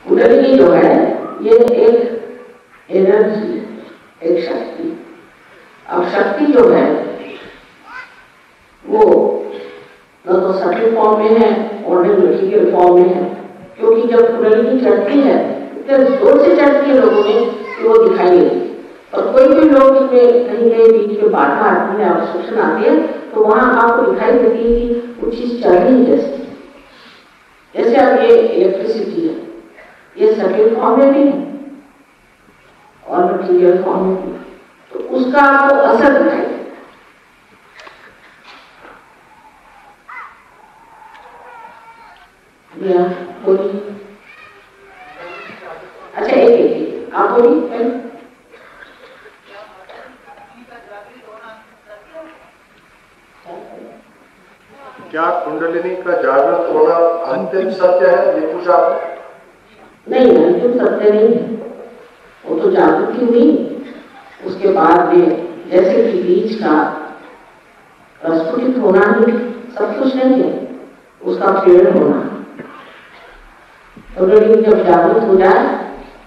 कुंडलिनी जो है ये एक एनर्जी, एक शक्ति। अब शक्ति जो है वो न तो सटल फॉर्म में है और न मटीरियल फॉर्म में है, क्योंकि जब कुंडलिनी चढ़ती है इतने जोर से चढ़ती है लोगों में कि वो दिखाई नहीं देती। और कोई भी लोग इसमें कहीं कहीं बीच में बाधा आती है, ऑब्स्ट्रक्शन आती है, तो वहां आपको दिखाई देती है कि कुछ चीज चल रही है। जैसे अब ये इलेक्ट्रिसिटी है, ये सटल फॉर्म में भी है और मटीरियल फॉर्म में भी, तो उसका आपको असर दिखाई देता है। बोलिए। अच्छा एक आप बोलिए। क्या कुंडलिनी का जागृत होना अंतिम सत्य है, ये पूछा आपने? नहीं, अंतिम सत्य नहीं है। वो तो जागृति हुई, उसके बाद में जैसे कि बीज का प्रस्फुटित होना ही सब कुछ नहीं है, उसका पेड़ होना। कुंडलिनी जब जागृत हो जाए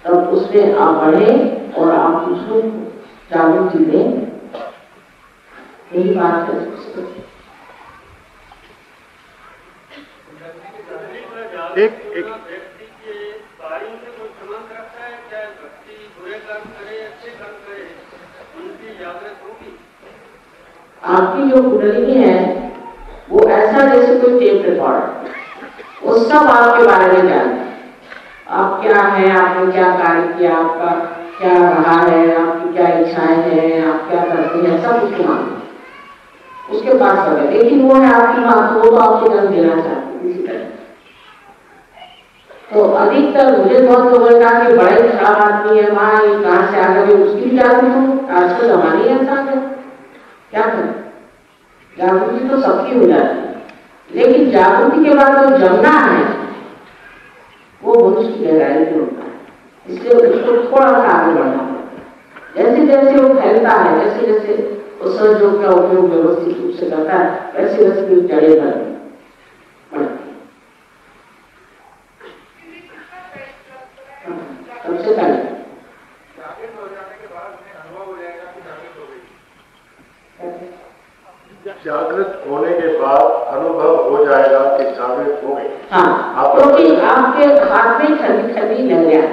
तब उसमें आप बढ़े और आप दूसरों को जागृति दें, यही बात है। एक आपकी जो कुंडलिनी है वो ऐसा जैसे कोई टेप रिकॉर्ड, वो सब आपके बारे में जानता है। आप क्या है, आपने क्या कार्य किया, आपका क्या रहा है, आपकी क्या इच्छाएं हैं, आप क्या करते हैं, सब उसको मालूम है, उसके पास सब है। लेकिन वो है आपकी बात, वो तो आपको जन्म देना चाहती है इसी तरह। तो अधिकतर मुझे बहुत लोगों ने कहा कि बड़े खराब आदमी है, माँ ये कहाँ से आ गए, उसकी भी जागरूक हो। आजकल जमाना ही ऐसा है, क्या करें, जागृति तो सबकी हो जाती है, लेकिन जागृति के बाद जो जमना है वो मनुष्य की गहराई में होता है। इसलिए उसको थोड़ा सा आगे बढ़ना पड़ता है। जैसे जैसे वो फैलता है, जैसे जैसे वो सहयोग का उपयोग व्यवस्थित रूप से करता है, वैसे वैसे वो जड़े बढ़ती। सबसे पहले जागृत होने के बाद अनुभव हो जाएगा कि जागृत हो गई। हाँ, क्योंकि आपके हाथ में ठंडी ठंडी लहरें।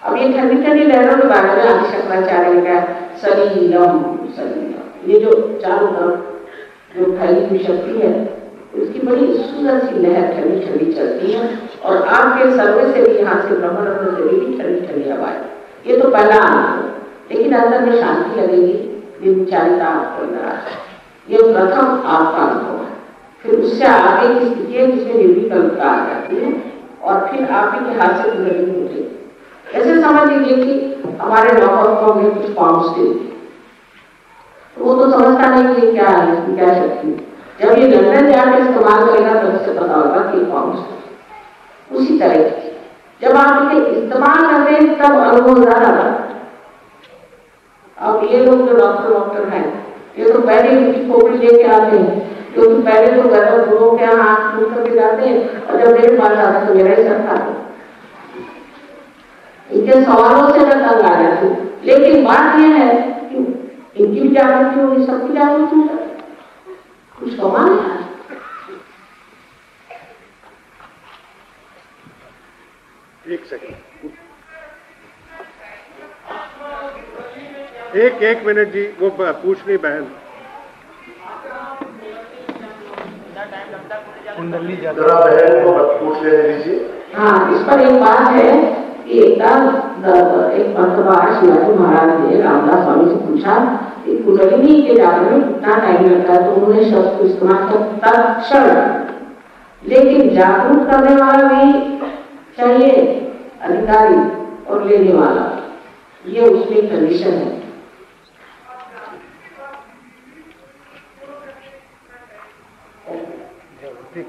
अब ये ठंडी ठंडी लहरों के बारे में आदि शंकराचार्य का सलीलम, ये जो चारों तरफ जो फैली हुई शक्ति है, उसकी बड़ी सुंदर सी लहर ठंडी ठंडी चलती है और आपके सर्वे से भी, यहाँ से ब्रह्मरत्न से भी ठंडी ठंडी हवा है। ये तो पहला अनुभव, लेकिन अंदर में शांति लगेगी, निर्विचारिता आपको अंदर आ जाए। ये प्रथम आपका अनुभव है। फिर उससे आगे की स्थिति है जिसमें निर्विकल्पता आ जाती है और फिर आप ही के हाथ से कुंडलिनी होती है। ऐसे समझ लीजिए कि हमारे नौकर में कुछ फॉर्म्स थे, वो तो समझता नहीं कि क्या है, इसकी क्या शक्ति। जब ये लंदन जाकर इस्तेमाल करेगा तब उससे पता होगा कि फॉर्म्स उसी तरह की। जब आप इसे इस्तेमाल करते हैं तब अनुभव ज्यादा आता है। अब ये लोग जो डॉक्टर हैं, ये तो पहले उनकी खोपड़ी लेके आते हैं, क्योंकि पहले तो गर्भ गुरुओं के यहाँ हाथ छू करके जाते हैं और जब मेरे पास आते तो मेरा ही सर खाते। इनके सवालों से मैं तंग आ जाती हूँ, लेकिन बात यह है कि इनकी भी जागृति होगी, सबकी जागृति होगी, कुछ कमाल है। एक सेकंड, एक मिनट जी, वो पूछ रही बहन। कुंडली जरा बहन को पूछ ले लीजिए। हाँ, इस पर एक बात है कि एक मरतबा शिवाजी महाराज ने रामदास स्वामी से पूछा कि कुंडलिनी के जागरण में कितना टाइम लगता है, तो उन्होंने शब्द को इस्तेमाल किया तत्क्षण। लेकिन जागरूक करने वाला भी चाहिए, अधिकारी और लेने वाला, ये उसमें कंडीशन है।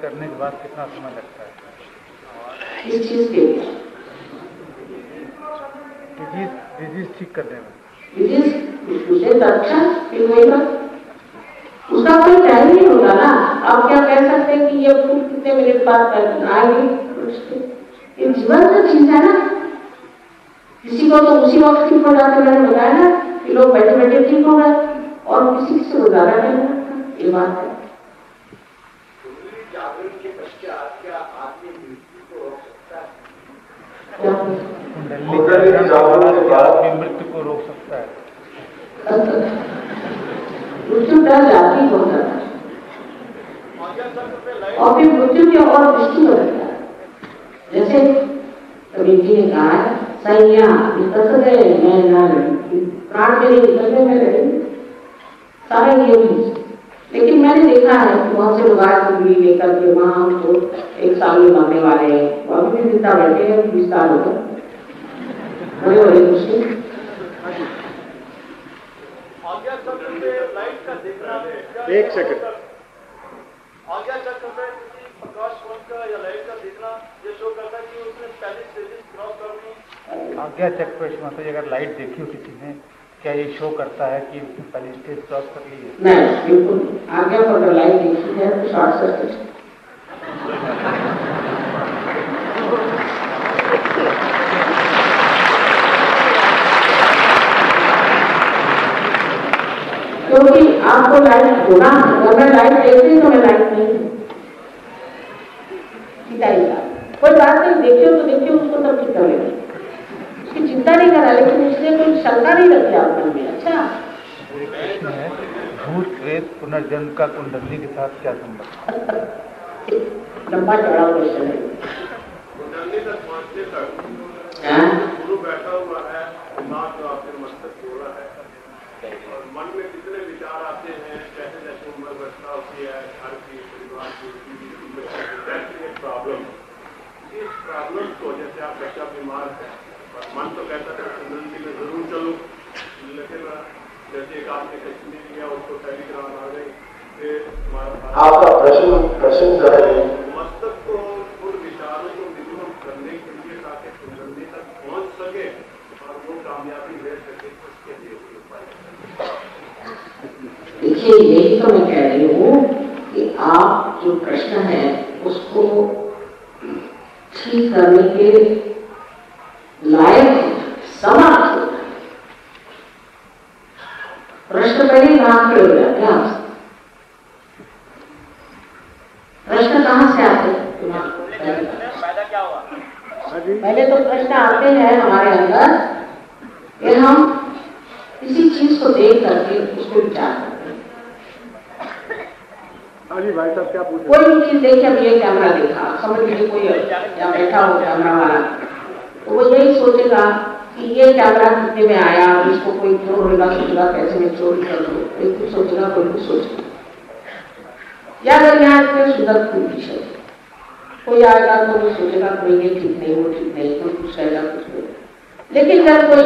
करने के बाद कितना समय लगता है इस चीज के डिजीज ठीक करने में? उसका कोई टाइम नहीं होगा ना। आप क्या कह सकते हैं कि ये फूल कितने मिनट बाद आएंगे? ये जीवन से अलग चीज है ना। किसी को तो उसी वक्त ठीक हो जाते, मैंने बताया ना कि लोग बैठे बैठे ठीक हो गए, और किसी से गुजारा नहीं होता। ये बात है। जागरण के पश्चात क्या आदमी मृत्यु को रोक सकता है? कुंडली जागरण के बाद मृत्यु को रोक सकता है। मृत्यु डर जाती हो जाता है, और फिर मृत्यु की और दृष्टि हो जाता है। जैसे कबीर जी ने कहा है, सैया निकल गए मैं ना प्राण मेरे निकलने में रहे सारे ये भी। लेकिन मैंने देखा है बहुत से लोग आज भी लेकर के वहां तो एक साल में मरने वाले हैं, वो अभी भी जिंदा बैठे हैं, 20 साल हो गए, बड़े बड़े मुश्किल। एक सेकंड, आज्ञा चक्र में किसी प्रकाश पंथ का या लाइट का देखना ये शो करता है कि उसने पहले स्टेजेस क्रॉस करनी। आज्ञा चक्र प्रवेश माता जी अगर लाइट देखी हो किसी ने, क्या ये शो करता है कि उसने पहले स्टेज क्रॉस कर ली है? नहीं, बिल्कुल। आज्ञा पर अगर लाइट देखी है तो शॉर्ट सर्किट। क्योंकि आपको लाइट होना है, अगर मैं लाइट देखती तो मैं लाइट नहीं हूँ। कोई बात नहीं, देखियो तो देखियो, उसको सब ठीक कर लेंगे, उसकी चिंता नहीं करा, लेकिन उसने कोई शंका नहीं रखी आप मन में। अच्छा, प्रश्न है, भूत प्रेत पुनर्जन्म का कुंडली के साथ क्या संबंध? लंबा चौड़ा क्वेश्चन है। कुंडली तक पहुंचने तक गुरु बैठा हुआ है, दिमाग जो आपके मस्तक जोड़ा है, और मन में कितने विचार आते हैं, कैसे जैसे उम्र बढ़ता होती है, घर की, परिवार की, प्रॉब्लम, इस प्रॉब्लम को, जैसे आप बच्चा बीमार है और मन तो कहता था कुंडली में जरूर चलो, लेकिन जैसे एक आपने कश्मीर लिया, उसको टेलीग्राम आ गई, फिर आपका प्रश्न जो है मस्तक को उन विचारों को मिनिमम करने के लिए ताकि कुंडली तक पहुंच सके और वो कामयाबी ले सके, उसके लिए उपाय। देखिए, यही तो मैं कह रही हूँ कि आप जो प्रश्न है उसको ठीक करने के लायक समर्थ होता है। प्रश्न पहले कहाँ खड़े हो जाते हैं आपसे? प्रश्न कहाँ से आते हैं? पहले तो प्रश्न आते हैं हमारे अंदर कि हम किसी चीज को देख करके उसको विचार करते हैं। अभी भाई साहब क्या पूछ कोई भी चीज देखे, अब ये कैमरा देखा, समझ लीजिए कोई या बैठा हो कैमरा वाला, तो वो यही सोचेगा कि ये कैमरा कितने में आया, इसको कोई क्यों होगा, सोचेगा कैसे मैं चोरी कर लूं, कोई कुछ सोचेगा, कोई कुछ सोचेगा। या अगर यहाँ इतने सुंदर फूल की शक्ल, कोई आएगा तो वो सोचेगा कोई ये ठीक नहीं, वो ठीक नहीं, कोई कुछ रहेगा, कुछ नहीं। लेकिन जब कोई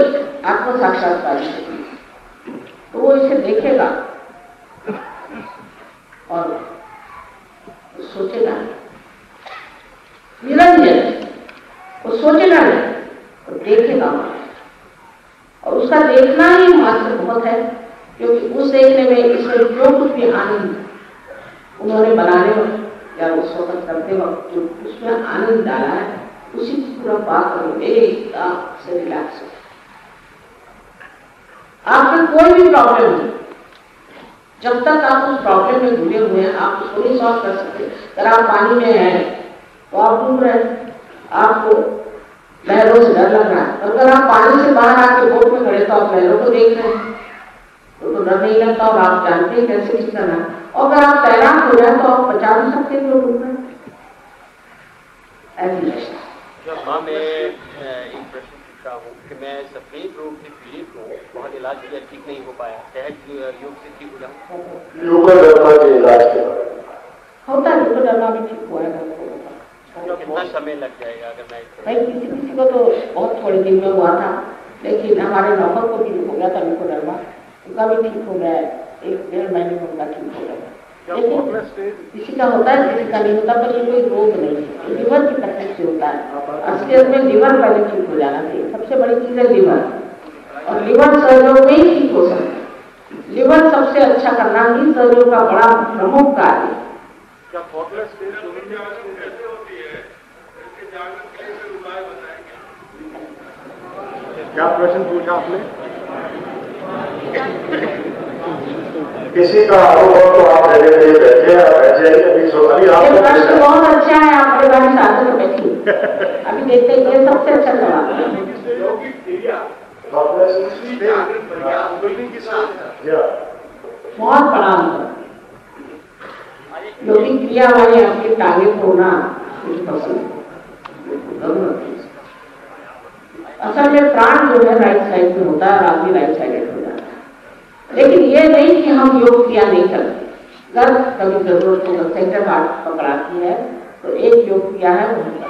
आत्म साक्षात्कार तो वो इसे देखेगा और सोचेगा निरंजन, वो सोचेगा नहीं, वो देखेगा और उसका देखना ही मात्र बहुत है, क्योंकि उस देखने में इसमें जो कुछ भी आनंद उन्होंने बनाने वक्त या उस वक्त करते वक्त जो उसमें आनंद डाला है, उसी को पूरा पाकर एकदम से रिलैक्स हो। आपके कोई भी प्रॉब्लम नहीं, जब तक आप उस प्रॉब्लम में जुड़े हुए हैं आप उसको नहीं सॉल्व कर सकते। अगर आप पानी में हैं तो आप डूब रहे हैं, आपको लहरों से डर लग रहा है, अगर आप पानी से बाहर आके बोट में खड़े तो आप लहरों को देख रहे हैं तो डर नहीं लगता और आप जानते हैं कैसे ठीक करना है। और अगर आप तैराक हो जाए तो आप बचा भी सकते हैं डूब रहे। हाँ, मैं एक प्रश्न पूछा हूँ कि मैं सफेद रोग से पीड़ित हूँ, बहुत इलाज किया, ठीक नहीं हो पाया, सहज योग से ठीक हो जाऊँ? योगा के इलाज के बारे में होता है, योगा करना भी ठीक हुआ है। कितना समय लग जाएगा अगर मैं भाई किसी को तो बहुत थोड़े दिन में हुआ था, लेकिन हमारे नौकर को भी ठीक हो गया था, उनको डरवा उनका भी ठीक हो गया, 1-1.5 महीने में उनका ठीक हो गया। लेकिन किसी का होता है, किसी का नहीं होता, पर ये कोई रोग नहीं है, लिवर की तकलीफ से होता है। असलियत में लिवर पहले ठीक हो जाना चाहिए, सबसे बड़ी चीज है लिवर, और लिवर सहयोग में ही ठीक हो सकता है। लिवर सबसे अच्छा करना ही सहयोग का बड़ा प्रमुख कार्य है। क्या क्या प्रश्न पूछा आपने? किसी का अनुभव तो आप मेरे लिए बैठे अभी आप प्रश्न बहुत अच्छा है, आप बड़े भारी साधन में बैठी अभी देखते हैं, ये सबसे अच्छा सवाल है। बहुत बड़ा अंतर। योगिक क्रिया वाले आपके टांगे तोड़ना मुझे पसंद है। असल में प्राण जो है राइट साइड में होता है और आदमी राइट साइड हो जाता है। लेकिन ये नहीं कि हम योग क्रिया नहीं करते। अगर कभी जरूरत हो सेंटर हार्ट पकड़ाती है तो एक योग क्रिया है वो करते,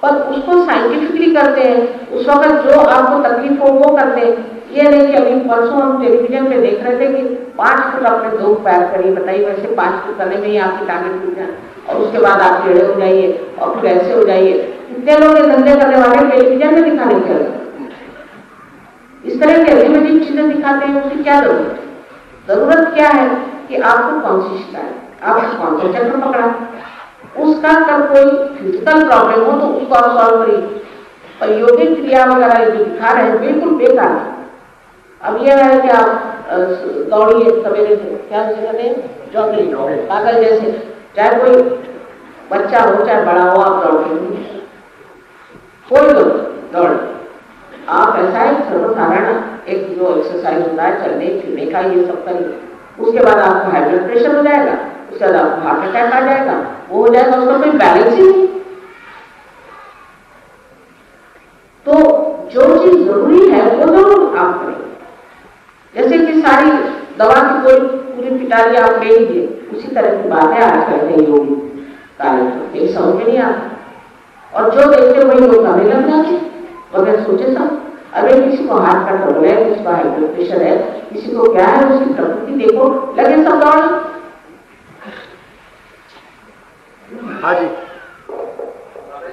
पर उसको साइंटिफिकली करते हैं। उस वक्त जो आपको तकलीफ हो वो करते हैं। ये नहीं कि अभी परसों हम टेलीविजन पे देख रहे थे कि 5 फुट अपने 2 पैर करिए, बताइए वैसे 5 फुट करने में ही आपकी टांगे टूट जाए और उसके बाद आप टेढ़े हो जाइए और फिर ऐसे हो जाइए। कितने लोग ये धंधे करने वाले टेलीविजन में दिखाने के लिए इस तरह की अजीब चीजें दिखाते हैं। उसकी क्या जरूरत है? जरूरत क्या है कि आपको कौन सी शिकायत, आपको कौन सा चक्र पकड़ा, उसका कल कोई फिजिकल प्रॉब्लम हो तो उसको आप सॉल्व करिए। और योगिक क्रिया वगैरह जो दिखा रहे हैं बिल्कुल बेकार है। अब यह है कि आप दौड़िए सवेरे से, क्या कहते हैं, जॉगिंग पागल जैसे, चाहे कोई बच्चा हो चाहे बड़ा हो, आप दौड़िए, कोई दौड़। आप ऐसा है सर्वसाधारण एक जो एक्सरसाइज होता है चलने फिरने का, ये सब करिए। उसके बाद आपको हाई ब्लड प्रेशर हो जाएगा, उसके बाद आपको हार्ट अटैक आ जाएगा, वो हो जाएगा, उसका कोई बैलेंस ही नहीं। तो जो चीज जरूरी है वो जरूर आप करें। जैसे कि सारी दवा की कोई पूरी पिटारी आप ले लीजिए, उसी तरह की बातें आज करते हैं योगी कार्य, एक समझ में नहीं आता और जो देखते वही लोग करने लग जाते बगैर सोचे सब। अगर किसी को हार्ट का ट्रबल है, किसी को हाई ब्लड प्रेशर है, किसी को क्या है, उसकी प्रकृति देखो, लगे सब दौड़। हाँ जी,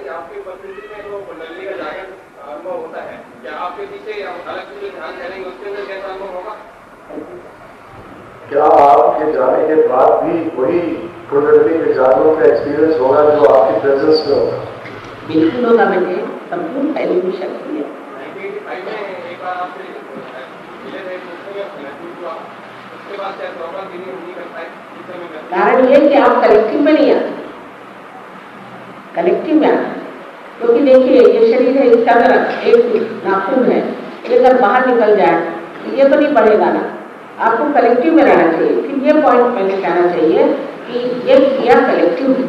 आपके परिस्थिति में वो कुंडली का जागरण अनुभव होता है, क्या आपके पीछे अलग से ध्यान देंगे उसके अंदर कैसा अनुभव होगा? क्या आपके जाने के बाद भी वही कुंडली के जागरण का एक्सपीरियंस होगा जो आपकी प्रेजेंस में होगा? बिल्कुल होगा। मैंने संपूर्ण फैली हुई शक्ति है। एक बार आपसे कारण ये कि आप कलेक्टिव में नहीं आते, कलेक्टिव में आते, क्योंकि देखिए ये शरीर है, इसका अगर एक नाखून है, ये अगर बाहर निकल जाए तो ये तो नहीं बढ़ेगा ना। आपको कलेक्टिव में रहना चाहिए। फिर ये पॉइंट मैंने कहना चाहिए कि ये क्रिया कलेक्टिव है,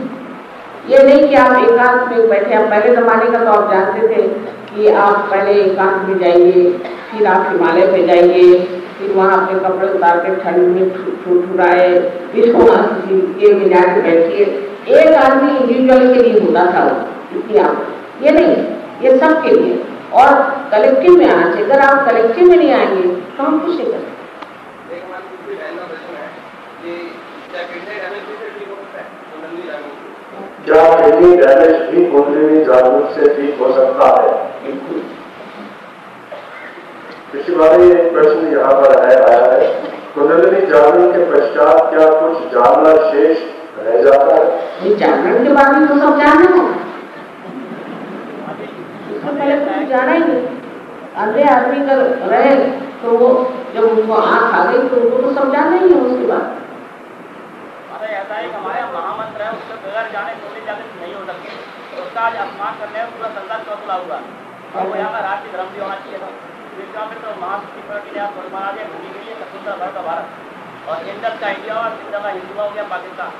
ये नहीं कि आप एकांत में बैठे। आप पहले जमाने का तो आप जानते थे कि आप पहले एकांत में जाइए, फिर आप हिमालय पे जाइए, फिर वहाँ अपने कपड़े उतार के ठंड में ठुठुराए, फिर वहाँ किसी में जाके बैठिए। एक आदमी इंडिविजुअल के लिए होता था क्योंकि आप ये नहीं, ये सब के लिए और कलेक्टिव में आना चाहिए। अगर आप कलेक्टिव में नहीं आएंगे तो हम कुछ नहीं कर सकते। क्या किडनी डैमेज भी कुंडलिनी जागरूक से ठीक हो सकता है? पिछली बार एक प्रश्न यहाँ पर आया है, कुंडलिनी जागरण के पश्चात क्या कुछ जानना शेष रह जाता है? जागरण के बाद तो सब जानना है, उससे पहले तो जाना ही नहीं। अंधे आदमी का रहे तो वो जब उनको आंख आ गई तो उनको तो सब जानना ही है। उसके बाद ऐसा है हमारे महामंत्र है, उसके बगैर जाने नहीं हो सकती, उसका आज अपमान करने में पूरा संसार चौथला हुआ और वो यहाँ का राष्ट्रीय धर्म भी होना चाहिए था। विश्वामित्र तो महाशक्ति पर के लिए आप महाराज भूमि के लिए स्वतंत्र भारत का भारत और इंडस का इंडिया और सिंध का हिंदू हो गया पाकिस्तान।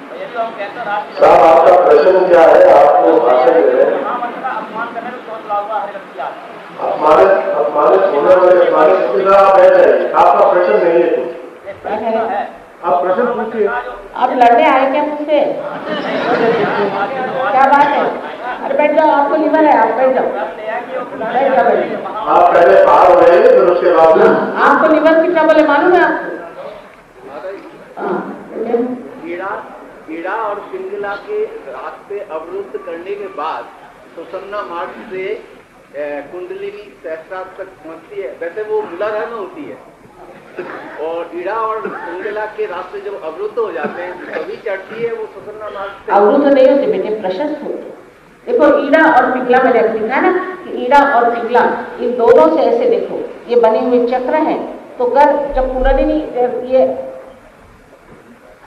तो यदि हम कहते हैं राष्ट्रीय आपका प्रश्न क्या है? आपको महामंत्र का अपमान करने में चौथला हुआ हर व्यक्ति आज अपमानित होने वाले आपका प्रश्न नहीं है कुछ है। आप प्रश्न पूछिए। आप लड़ने आए क्या मुझसे? क्या बात है? अरे बैठ जाओ, आपको लिवर है, आप बैठ जाओ, बैठ जाओ। आप पहले बाहर हो गए फिर उसके बाद आपको लिवर की ट्रबल है, मालूम है आपको? कीड़ा और पिंगला के रास्ते अवरुद्ध करने के बाद सुषुम्ना मार्ग से कुंडलिनी सहस्त्रार तक पहुंचती है। वैसे वो मूलाधार में होती है और ईड़ा और पिंगला के रास्ते जब अवरुद्ध हो जाते हैं तभी चढ़ती है वो सुषुम्ना मार्ग से। अवरुद्ध नहीं होते बेटे, प्रशस्त होते। देखो ईड़ा और पिंगला मैंने लिखा है ना कि ईड़ा और पिंगला इन दोनों से ऐसे देखो ये बने हुए चक्र हैं, तो गर्भ जब कुंडलिनी ये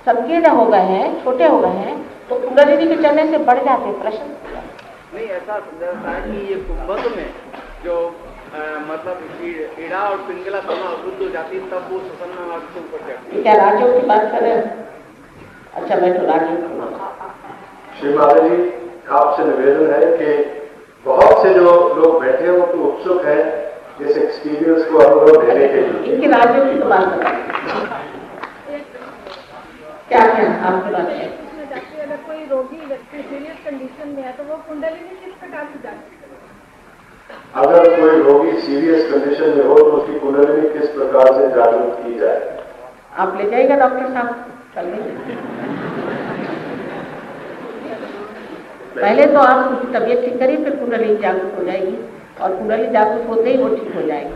संकीर्ण हो गए हैं, छोटे हो गए हैं, तो कुंडलिनी के चलने से बढ़ जाते हैं प्रश्न। नहीं ऐसा है कि ये कुंभक में जो मतलब ईड़ा और पिंगला दोनों अवरुद्ध हो जाती है तब वो सुषुम्ना मार्ग से ऊपर जाती है। क्या राजयोग की बात कर रहे हैं? अच्छा बैठो राजयोग। श्री माता जी आपसे निवेदन है कि बहुत से जो लोग बैठे हैं वो तो उत्सुक है इस एक्सपीरियंस को अनुभव देने के लिए। इनकी राजयोग की तो बात कर रहे हैं। क्या क्या आपकी बात है? अगर कोई रोगी व्यक्ति सीरियस कंडीशन में है तो वो कुंडलिनी किस प्रकार से जाती है? अगर कोई रोगी सीरियस कंडीशन में हो तो उसकी कुंडलिनी किस प्रकार से जागरूक की जाए? आप ले जाइएगा डॉक्टर साहब कल पहले तो आप उसकी तबीयत ठीक करिए, फिर कुंडली जागरूक हो जाएगी और कुंडली जागरूक होते ही वो ठीक हो जाएगी।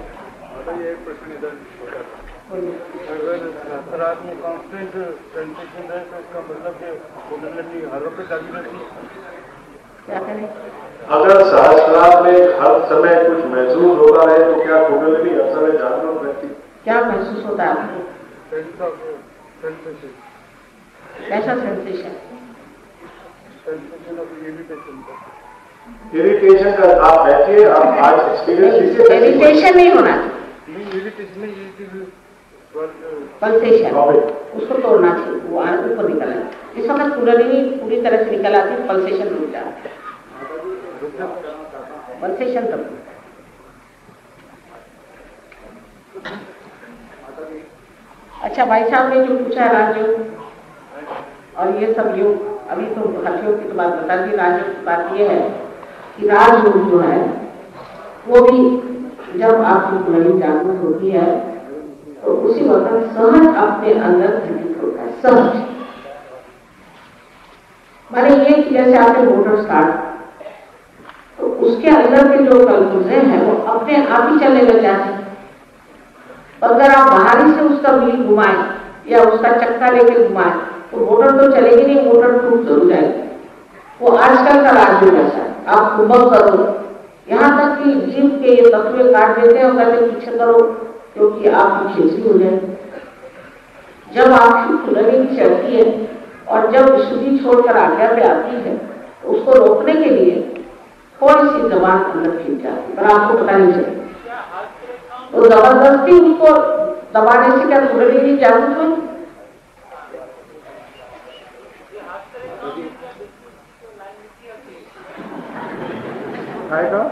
अगर रात में कांस्टेंट सेंसेशन है तो इसका मतलब कि कुंडलिनी हर वक्त जागी रहती है। क्या करें? अगर सहस्त्रार में हर समय कुछ महसूस होता रहे तो क्या कुंडलिनी हर समय जागरूक रहती? क्या महसूस होता है आपको? सेंसेशन। कैसा sensation? Sensation of irritation. Irritation का आप बैठिए, आप आज एक्सपीरियंस कीजिए। इरिटेशन नहीं होना चाहिए, पल्सेशन उसको तोड़ना चाहिए, वो ऊपर निकल आए। इस वक्त कुंडलिनी पूरी तरह से निकल आती है, पल्सेशन रुक जाता है, पल्सेशन तब। अच्छा भाई साहब ने जो पूछा है राजयोग और ये सब योग, अभी तो हठयोग की तो बात बता दी। राजयोग की बात ये है कि राजयोग जो है वो भी जब आपकी कुंडली जागरूक होती है तो उसी वक्त सहज अपने अंदर घटित होता है। सहज माने ये कि जैसे आपने मोटर स्टार्ट तो उसके अंदर के जो कलपुर्जे हैं वो अपने आप ही चलने लग जाते हैं। अगर आप बाहरी से उसका व्हील घुमाएं या उसका चक्का लेके घुमाएं तो मोटर तो चलेगी नहीं, मोटर टूट जरूर जाएगी। वो आजकल का राजयोग ऐसा है, आप कुंभक करो, यहाँ तक कि जीव के ये तत्व काट देते हैं और कहते पीछे करो क्योंकि आपकी खिचड़ी हो जाएगी। जब आपकी कुंडली चढ़ती है और जब विशुद्धि छोड़कर आज्ञा पे आती है तो उसको रोकने के लिए थोड़ी सी जबान अंदर खींच जाती है, पर आपको पता नहीं चलता। तो जबरदस्ती उसको दबाने से क्या कुंडली नहीं जागरूक हुई? आएगा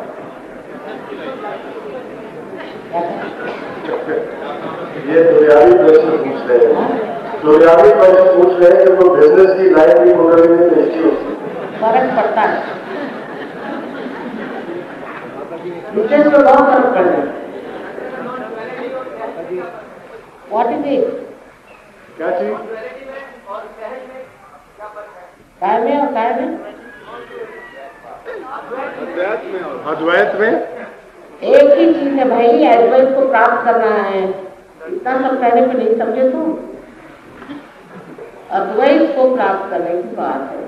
ये दुनियावी प्रश्न पूछ रहे हैं, दुनियावी प्रश्न पूछ रहे हैं कि वो बिजनेस की लाइन भी कुंडली में बेचती होती है। फर्क पड़ता है, बिजनेस में बहुत फर्क पड़ता है। What is it? क्या चीज? काय में और काय में? अद्वैत में एक ही चीज है भाई, अद्वैत को प्राप्त करना है। इतना सब कहने पे नहीं समझे तुम, अद्वैत को प्राप्त करने की बात है।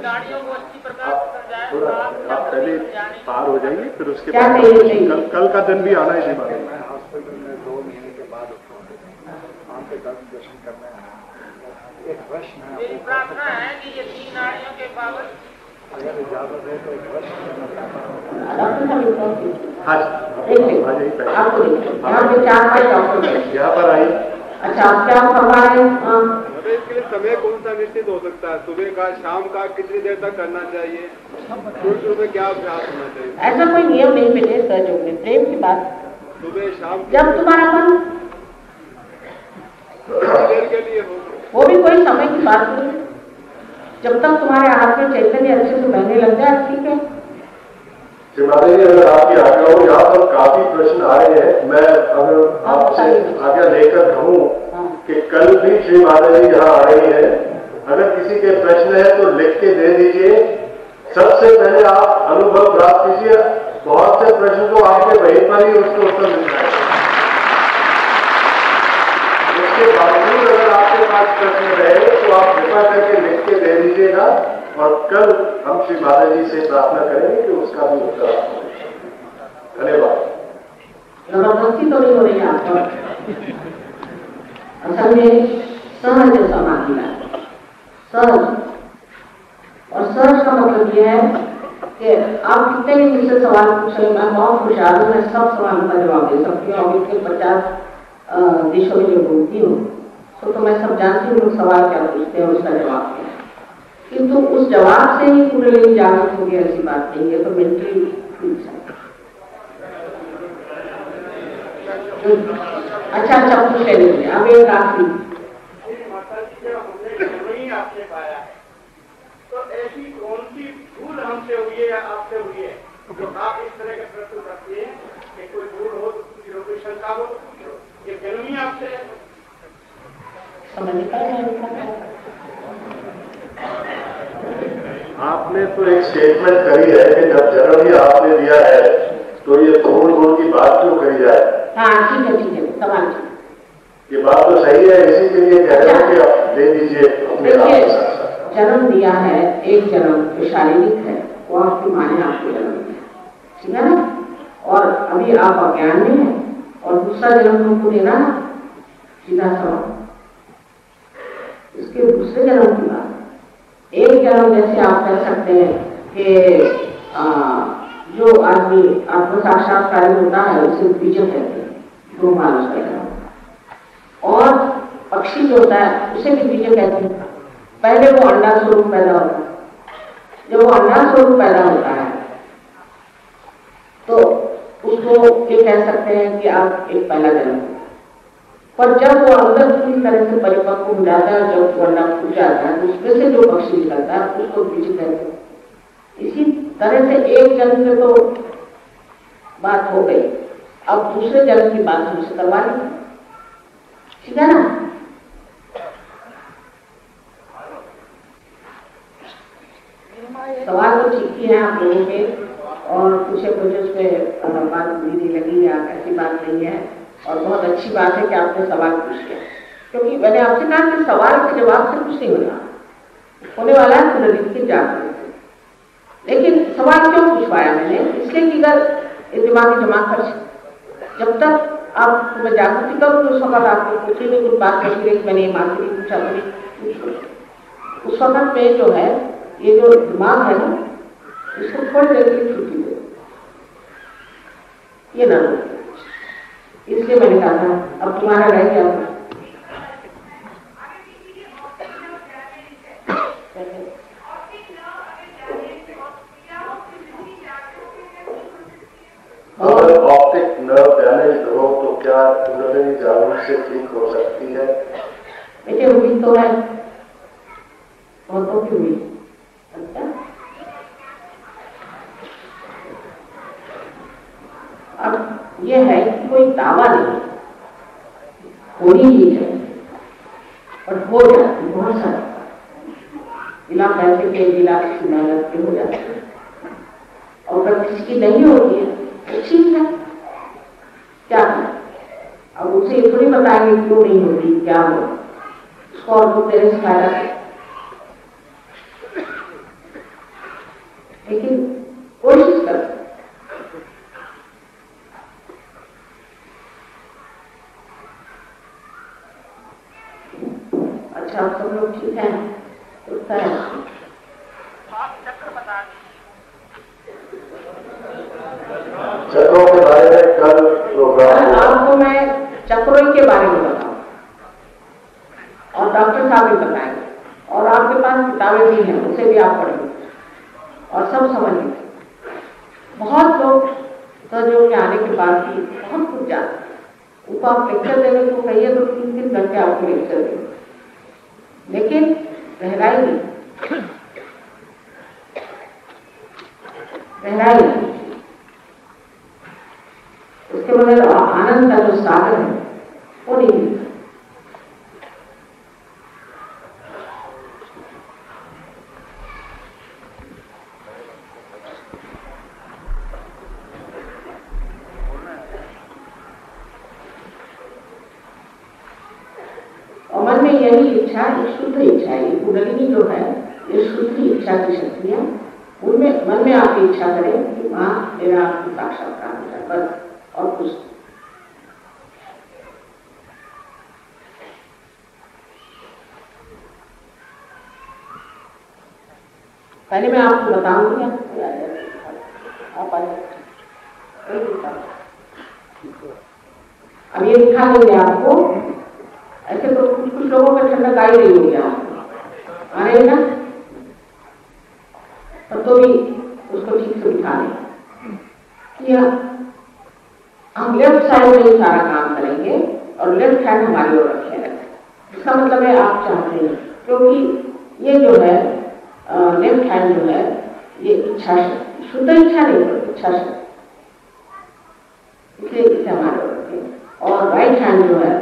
गाड़ियों को अच्छी प्रकार से समझाएं। आप पहले पार हो जाइए फिर उसके क्या बाद चाहिए? कल का दिन भी आना है। हॉस्पिटल में 2 महीने के बाद वहाँ पे दर्शन करना है। एक प्रश्न है, मेरी प्रार्थना है कि ये 3 नाड़ियों के बाबत अगर इजाजत है तो एक प्रश्न करना चाहता हूँ। डॉक्टर साहब हाँ आपको यहाँ पे 4-5 डॉक्टर यहाँ पर आइए। अच्छा आप क्या फरमा रहे हैं? इसके लिए समय कौन सा निश्चित हो सकता है? सुबह का, शाम का, कितनी देर तक करना चाहिए? शुरू में क्या अभ्यास होना चाहिए? ऐसा कोई नियम नहीं मिले सहयोग में, प्रेम की बात। सुबह शाम जब तुम्हारा मन, देर के लिए हो, वो भी कोई समय की बात नहीं, जब तक तुम्हारे हाथ में चैतन्य अच्छे से बहने लग जाए ठीक है। श्री माता जी अगर आपकी आज्ञा हो, यहाँ पर काफी प्रश्न आ रहे हैं। मैं अगर आपसे आज्ञा लेकर कहूँ कि कल भी श्री माता जी यहाँ आ रही है, अगर किसी के प्रश्न है तो लिख के दे दीजिए। सबसे पहले आप अनुभव प्राप्त कीजिए, बहुत से प्रश्न तो आपके वहीं पर ही उसको उत्तर मिल जाएगा। उसके बावजूद अगर आपके पास प्रश्न रहे तो आप कृपा करके लिख के दे दीजिएगा। और कल हम श्री माता जी से प्रार्थना करेंगे कि उसका भी उत्तर आपको दें। धन्यवाद। जबरदस्ती तो नहीं हो रही आप पर, असल में सहज समाधि है, सहज। और सहज का मतलब यह है कि आप कितने भी मुझसे सवाल पूछ रहे, मैं बहुत होशियार हूँ, मैं सब सवालों का जवाब दे सकती हूँ। अभी के 50 देशों में जो बोलती हूँ तो मैं सब जानती हूँ लोग सवाल क्या पूछते हैं और उसका जवाब क्या है, किंतु उस जवाब से ही कुंडलिनी जागृत होगी ऐसी बात नहीं है। तो मेंटली अच्छा पूछ लेंगे। अब एक आखिरी, आपने पाया तो ऐसी कौन सी भूल हमसे हुई है या आपसे हुई है जो आप इस तरह का प्रश्न करते हैं कि कोई भूल हो तो पूछ लो, कोई शंका हो तो पूछ लो, ये जन्म ही आपसे आपने तो एक स्टेटमेंट करी है कि जब जन्म ही आपने दिया है तो ये भूल की बात क्यों करी जाए। हाँ ठीक है सवाल, ये बात तो सही है, इसी के लिए कह रहे हैं कि आप दे दीजिए अपने आप के साथ। जन्म दिया है, एक जन्म जो शारीरिक है वो आपकी माँ ने आपको जन्म दिया, ठीक है ना, और अभी आप अज्ञान में हैं, और दूसरा जन्म तुमको देना है, सीधा सवाल। इसके दूसरे जन्म की बात, एक जन्म जैसे आप कह सकते हैं कि जो आदमी आत्म साक्षात्कारी होता है उसे बीजक कहते हैं, दो मानुष का जन्म, और पक्षी जो होता है उसे भी बीजक कहते हैं। पहले वो अंडा स्वरूप पैदा होता है, जब वो अंडा स्वरूप पैदा होता है तो उसको ये कह सकते हैं कि आप एक पहला जन्म, पर जब वो अंदर पूरी तरह से परिपक्व हो जाता है, जब वो अंडा फूट जाता है तो उसमें से जो पक्षी निकलता है उसको बीज कहते हैं। इसी तरह से एक जन्म में तो बात हो गई, अब दूसरे जन्म की बात हमसे करवा ली, ठीक है ना। सवाल तो ठीक ही है आप लोगों के, और कुछ उसमें बात बुरी नहीं लगी या ऐसी बात नहीं है, और बहुत अच्छी बात है कि आपने सवाल पूछ लिया, क्योंकि मैंने आपसे कहा कि सवाल के जवाब से कुछ नहीं होने वाला है कुंडलिनी की जागृति से। लेकिन सवाल क्यों पूछवाया मैंने, इसलिए कि अगर दिमागी जमा खर्च जब तक आप मैं जागृति करूँ तो उस वक्त आपको पूछे में कुछ बात करती रही, मैंने ये मानती नहीं पूछा तो नहीं, उस वक्त में जो है ये जो दिमाग है ना इसको थोड़ी देर के लिए छुट्टी दे, ये ना, इसलिए मैंने कहा था अब तुम्हारा रह गया। अगर ऑप्टिक नर्व डैमेज हो तो क्या कुंडलिनी जागृति से ठीक हो सकती है? देखिए उम्मीद तो है, बहुतों की उम्मीद। अच्छा अब यह है कि कोई दावा नहीं, होनी ही है और हो जाती बहुत सारा, बिना पैसे के बिना किसी मेहनत के हो जाती है, और अगर किसी की नहीं होती है तो ठीक है, क्या है अब उसे ये थोड़ी बताएंगे क्यों नहीं होती क्या हो, उसको और वो तेरे से फायदा है, लेकिन कोशिश कर। अच्छा आप सब लोग ठीक है? चक्रों के बारे में कल प्रोग्राम, आपको मैं चक्रों के बारे में बताऊं और डॉक्टर साहब भी बताएंगे, और आपके पास किताबें भी हैं उसे भी आप पढ़ेंगे और सब समझेंगे। बहुत लोग सर्जरी में आने के बाद भी बहुत कुछ जानते हैं, उनको आप लेक्चर देने को कहिए तो 3-3 घंटे आपको लेक्चर देंगे, लेकिन गहराई नहीं, गहराई नहीं, उसके बगैर आनंद का जो सागर है वो नहीं मिलता। और मन में यही इच्छा, एक शुद्ध इच्छा है, कुंडलिनी जो है ये शुद्ध इच्छा की शक्ति है। उनमें मन में आपकी इच्छा करें कि माँ मेरा आपकी साक्षात्कार हो जाए, बस और कुछ। पहले मैं आपको बताऊंगी, आप अब ये दिखा देंगे आपको। ऐसे तो कुछ कुछ लोगों का ठंडक आ ही रही होगी, आप आ रहे ना, पर तो भी उसको ठीक से दिखा दें। हम लेफ्ट साइड में सारा काम करेंगे और लेफ्ट हैंड हमारी ओर रखे रहेंगे। इसका मतलब है आप चाहते हैं, क्योंकि ये जो है लेफ्ट हैंड जो है ये इच्छा शक्ति, शुद्ध इच्छा नहीं है, इच्छा शक्ति, इसलिए इसे हमारे ओर रखें। और राइट हैंड जो है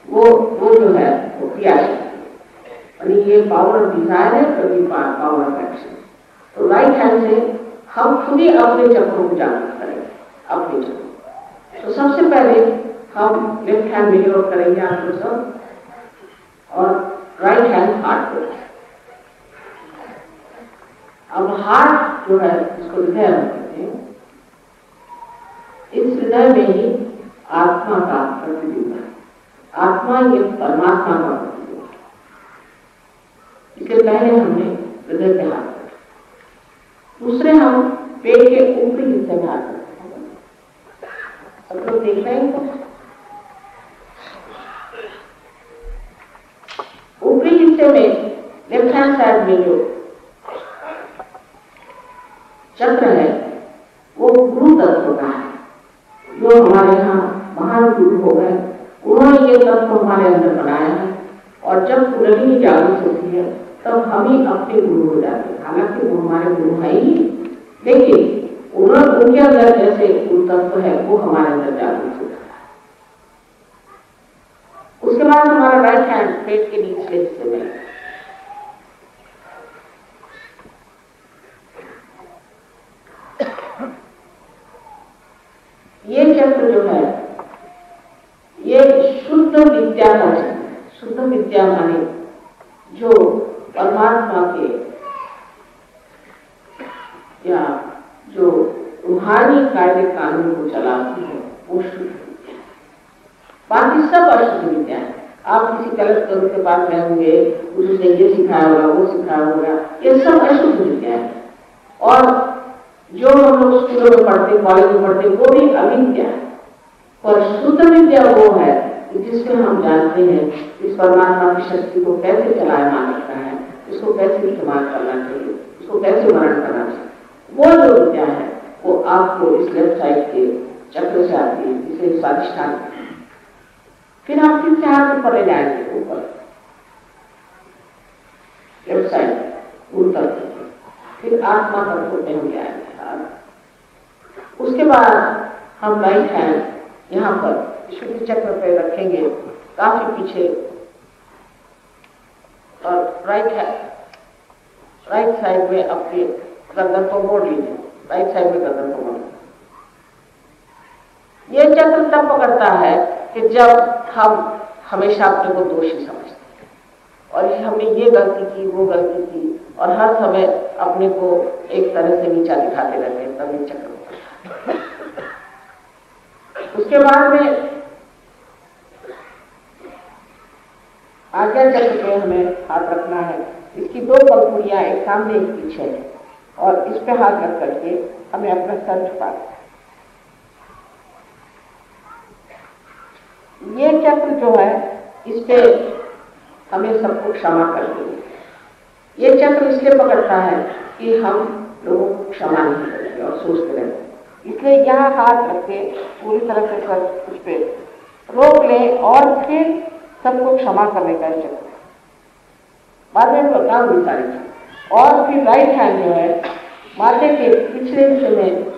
वो जो है वो क्रिया शक्ति, यानी ये पावर ऑफ डिजायर है, कभी पावर ऑफ एक्शन। तो राइट हैंड से हम खुद ही अपने चक्रों को जागृत करेंगे, अपने चक्रों। तो सबसे पहले हम लेफ्ट हैंड मेरी ओर करेंगे आप लोग सब, और राइट हैंड हार्ट को। अब हार्ट जो है इसको हृदय कहते हैं। इस हृदय में ही आत्मा का प्रतिबिंब है। आत्मा ये परमात्मा का प्रतिबिंब है। इसके पहले हमने हृदय पे हाथ रखा, दूसरे हम पेट के ऊपरी हिस्से में हाथ रखते हैं। सब लोग देख रहे हैं, ऊपरी हिस्से में लेफ्ट हैंड साइड में जो चक्र है वो गुरु तत्व का है, जो हमारे यहाँ महान गुरु हो गए, उन्होंने ये तत्व हमारे अंदर बनाया है। और जब कुंडलिनी जागृत होती है तब हम ही अपने गुरु हो जाते हैं। हालांकि वो हमारे गुरु है ही, लेकिन उनके अंदर जैसे गुरु तत्व है वो हमारे अंदर जागृत हो जाता है। उसके बाद हमारा राइट हैंड पेट के नीचे हिस्से में, ये चक्र जो है ये शुद्ध विद्या का चक्र है। शुद्ध विद्या माने जो परमात्मा के या जो रूहानी कायदे कानून को चलाती है वो शुद्ध विद्या। बाकी सब अशुद्ध विद्या है। आप किसी गलत गुरु के पास गए होंगे, उसने ये सिखाया होगा, वो सिखाया होगा, ये सब अशुद्ध विद्या है। और जो हम लोग स्कूलों में पढ़ते, कॉलेज में पढ़ते, वो भी अविद्या है। और शुद्ध विद्या वो है जिसमें हम जानते हैं इस परमात्मा की शक्ति को कैसे चलायमान रखना है, इसको कैसे इस्तेमाल करना चाहिए, इसको कैसे वर्णन करना चाहिए। वो जो विद्या है वो आपको इस लेफ्ट साइड के चक्र से आती है, जिसे स्वाधिष्ठान। फिर आप फिर से हाथ ऊपर ले जाएंगे, ऊपर लेफ्ट साइड ऊपर, फिर आत्मा तत्व पे हम जाएंगे। उसके बाद हम राइट हैंड यहाँ पर शुद्ध चक्र पे रखेंगे, काफी पीछे, और राइट साइड में अपने गर्दन को मोड़ लीजिए। राइट साइड में गर्दन को मोड़। ये चक्र तब पकड़ता है कि जब हम हमेशा अपने को दोषी समझते हैं और हमने ये गलती की, वो गलती की, और हर समय अपने को एक तरह से नीचा दिखाते रहते हैं, तब ये चक्र। उसके बाद में आज्ञा चक्र पे हमें हाथ रखना है। इसकी दो पंखुड़ियां, एक सामने एक पीछे है, और इस पे हाथ रख करके हमें अपना सर झुका। ये चक्र जो है इस पे हमें सबको क्षमा कर देंगे। ये चक्र इसलिए पकड़ता है कि हम लोगों को क्षमा नहीं करते और सोचते रहते, इसलिए यहाँ हाथ रख के पूरी तरह से सर उस पे रोक लें और फिर सबको क्षमा करने का चक्र। बाद में बताऊंगी सारी चीज। और फिर राइट हैंड जो है माथे के पिछले हिस्से में